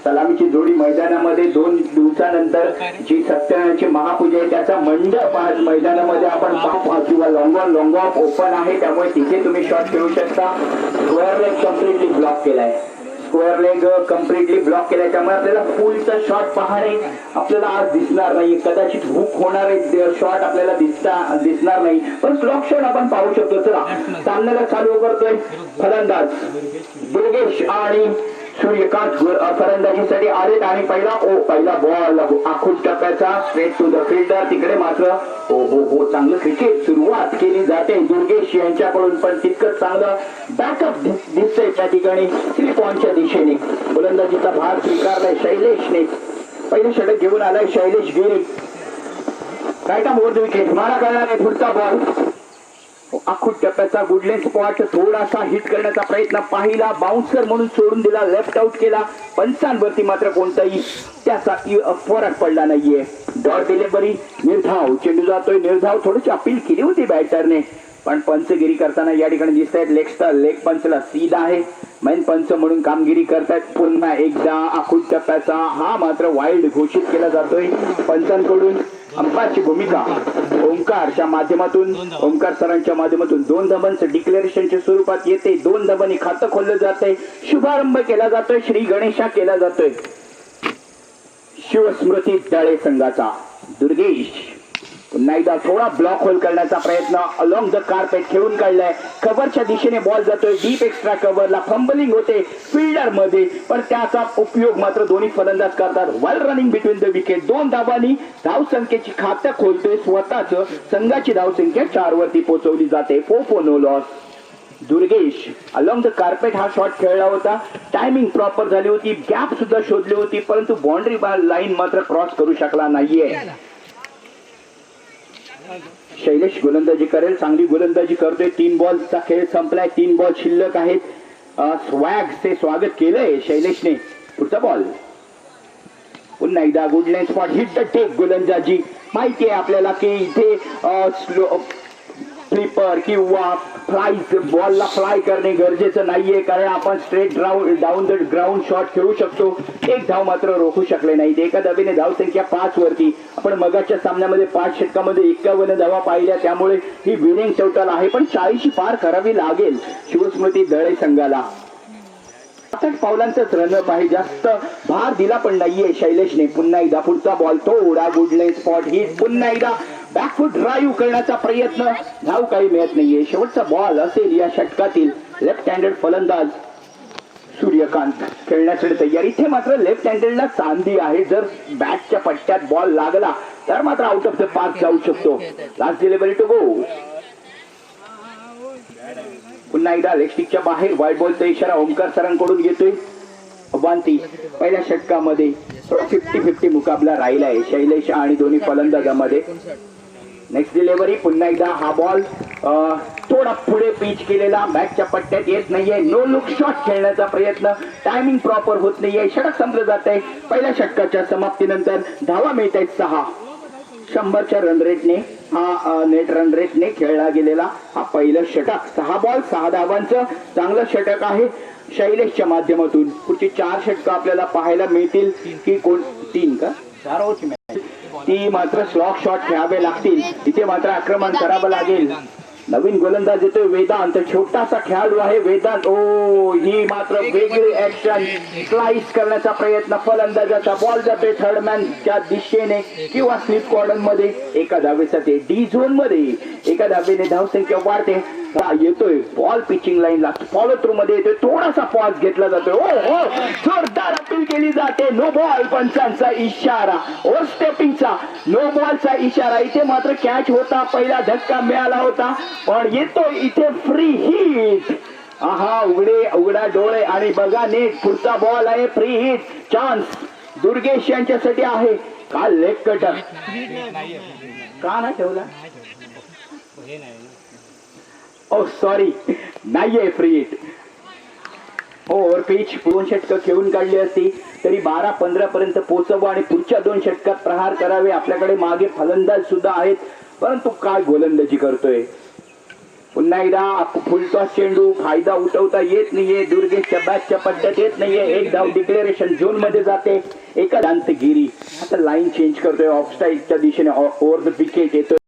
सलामीची जोडी मैदानामध्ये 2 दिवसानंतर जी सत्यनारायणची महापूजा आहे त्याचा मंडप आज मैदानामध्ये आपण पाहू किंवा लॉंग ऑफ ओपन आहे, त्यामुळे तिथे तुम्ही शॉट खेळू शकता. स्क्वेअर लेग कम्प्लिटली ब्लॉक केलाय, स्क्वेअर लेग कम्प्लिटली ब्लॉक केलाय, त्यामुळे आपल्याला फुलचा शॉट पाहणे आपल्याला आज दिसणार नाही. कदाचित हुक होणारे शॉट आपल्याला दिसणार नाही, पण ब्लॉक शॉट आपण पाहू शकतो. चला सामन्याला चालू करतोय फलंदाज दुर्गेश आणि सूर्यकांत फलंदाजीसाठी आलेत आणि पहिला बॉल आखूट टप्प्याचा स्ट्रेट टू द फिल्डर. तिकडे मात्र हो चांगलं क्रिकेट सुरुवात केली जाते दुर्गेश यांच्याकडून, पण तितकंच चांगलं बॅकअप दिसतंय त्या ठिकाणी 3 पॉइंटच्या दिशेने. गोलंदाजीचा भार स्वीकारलाय शैलेशने, पहिले षटक घेऊन आलाय Shailesh Giri. Right arm over the wicket, मारा करणार आहे पुढचा बॉल. आखूट टप्प्याचा गुडलेन स्पॉट थोडासा हिट करण्याचा प्रयत्न पाहिला, बाउन्सर म्हणून सोडून दिला, लेफ्ट आउट केला. पंचांवरती मात्र कोणताही त्याचा फरक पडला नाहीये. डॉट डिलिव्हरी निर्धाव, चेंडू जातोय निर्धाव. थोडीशी अपील केली होती बॅटरने, पण पंचगिरी करताना या ठिकाणी दिसत आहेत लेग पंचला सीध आहे, मेन पंच म्हणून कामगिरी करतायत. पुन्हा एकदा आखूट टप्प्याचा हा मात्र वाईल्ड घोषित केला जातोय पंचांकडून. अंपायरची भूमिका ओंकारच्या माध्यमातून, ओंकार सरांच्या माध्यमातून 2 धाबांचं डिक्लेरेशनच्या स्वरूपात येते. 2 धाबांनी खातं खोललं जातंय, शुभारंभ केला जातोय, श्री गणेशा केला जातोय शिवस्मृती दळे संघाचा. दुर्गेश पुन्हा एकदा थोडा ब्लॉक होल करण्याचा प्रयत्न, अलॉंग द कार्पेट खेळून काढलाय, कव्हरच्या दिशेने बॉल जातोय, डीप एक्स्ट्रा कव्हरला फंबलिंग होते फिल्डर मध्ये, पण त्याचा उपयोग मात्र दोन्ही फलंदाज करतात. वेल रनिंग बिटवीन द विकेट. 2 धाबांनी धावसंख्येची खातं खोलतोय स्वतःच. संघाची धावसंख्या 4 वरती पोहोचवली जाते. 4 no loss. Durgesh along the carpet हा शॉट खेळला होता, टायमिंग प्रॉपर झाली होती, गॅप सुद्धा शोधली होती, परंतु बाउंड्री लाईन मात्र क्रॉस करू शकला नाहीये. शैलेश गोलंदाजी करेल, चांगली गोलंदाजी करतोय. 3 बॉलचा खेळ संपलाय, 3 बॉल शिल्लक आहेत. स्वॅगचे स्वागत केलंय शैलेशने. पुढचा बॉल पुन्हा एकदा गुडलाईन स्पॉट, हिट द टेक गोलंदाजी. माहिती आहे आपल्याला की इथे स्लो फ्लिपर किंवा फ्लाय बॉलला फ्लाय करणे गरजेचं नाहीये, कारण आपण straight down the ground shot खेळू शकतो. 1 धाव मात्र रोखू शकले नाहीत. एका धावेने धावसंख्या 5 वरती. आपण मगाच्या सामन्यामध्ये 5 षटकामध्ये 51 धावा पाहिल्या, त्यामुळे ही विनिंग टोटल आहे, पण 40 पार करावी लागेल शिवस्मृती दळे संघाला. 60 पावलांचाच रनअप आहे, जास्त भार दिला पण नाहीये शैलेशने. पुन्हा एकदा पुढचा बॉल, थोडा गुडलाईन स्पॉट हिट. पुन्हा एकदा बॅकफूट ड्राईव्ह करण्याचा प्रयत्न, धाव काही मिळत नाहीये. शेवटचा बॉल असेल या षटकातील. लेफ्ट हँडेड फलंदाज सूर्यकांत खेळण्यासाठी तयार. इथे मात्र लेफ्ट हँडेडला चांदी आहे, जर बॅटच्या पट्ट्यात बॉल लागला तर मात्र आउट ऑफ द पार्क जाऊ शकतो. Last delivery to go. पुन्हा एकदा लेगस्टिकच्या बाहेर वाईट बॉलचा इशारा ओंकार सरांकडून घेतोय अवांती. पहिल्या षटकामध्ये 50-50 मुकाबला राहिला आहे शैलेश आणि दोन्ही फलंदाजांमध्ये. नेक्स्ट डिलिव्हरी पुन्हा एकदा हा बॉल थोडा पुढे पिच केलेला, बॅटच्या पट्ट्यात येत नाहीये. नो लुक शॉट खेळण्याचा प्रयत्न, टायमिंग प्रॉपर होत नाहीये. षटक संपलं जात आहे. पहिल्या षटकाच्या समाप्तीनंतर धावा मिळत आहेत 6. 100च्या रन रेटने हा नेट रन रेटने खेळला गेलेला हा पहिलं षटक. 6 बॉल 6 धावांचं चांगलं षटक आहे शैलेशच्या माध्यमातून. पुढची 4 षटकं आपल्याला पाहायला मिळतील की कोण 3 का 4 ओव्हरची मॅच ती मात्र स्लॉक शॉट खेळावे लागतील. इथे मात्र आक्रमण करावं लागेल. नवीन गोलंदाज येतोय वेदांत, छोटासा खेळाडू आहे वेदांत. ही मात्र वेगळी ऍक्शन, स्लाइस करण्याचा प्रयत्न. फलंदाजाचा बॉल जातोय थर्ड मॅनच्या दिशेने किंवा स्लिप कॉर्नर मध्ये. एका धावेसाठी डी झोन मध्ये एका धावेने धावसंख्या वाढते. येतोय बॉल पिचिंग लाईनला, फॉलो थ्रू मध्ये येतोय. थोडासा पॉज घेतला जातोय. जोरदार अपील केली जाते. नो बॉल, पंचांचा इशारा, ओव्हर स्टेपिंगचा नो बॉलचा इशारा. इथे मात्र कॅच होता, पहिला धक्का मिळाला होता, पण येतोय इथे फ्री हिट. आहा, उघडा डोळे आणि बघा नेट. पुढचा बॉल आहे फ्री हिट. चान्स दुर्गेश यांच्यासाठी आहे. काल लेग कटर का ना ठेवला, सॉरी नाहीये फ्री हिट. ओव्हर पिच 2 षटकं खेळून काढली असती तरी 12-15 पर्यंत पोहोचवा आणि पुढच्या 2 षटकात प्रहार करावे. आपल्याकडे मागे फलंदाज सुद्धा आहेत, परंतु काय गोलंदाजी करतोय पुन्हा एकदा फुलटॉस चेंडू, फायदा उठवता येत नाहीये, दुर्गेशच्या बॅटच्या पट्ट्यात येत नाहीये, एक धाव डिक्लेरेशन झोन मध्ये जाते. एका दांतगिरी आता लाईन चेंज करतोय, ऑफ साईडच्या दिशेने ओव्हर द विकेट येतोय.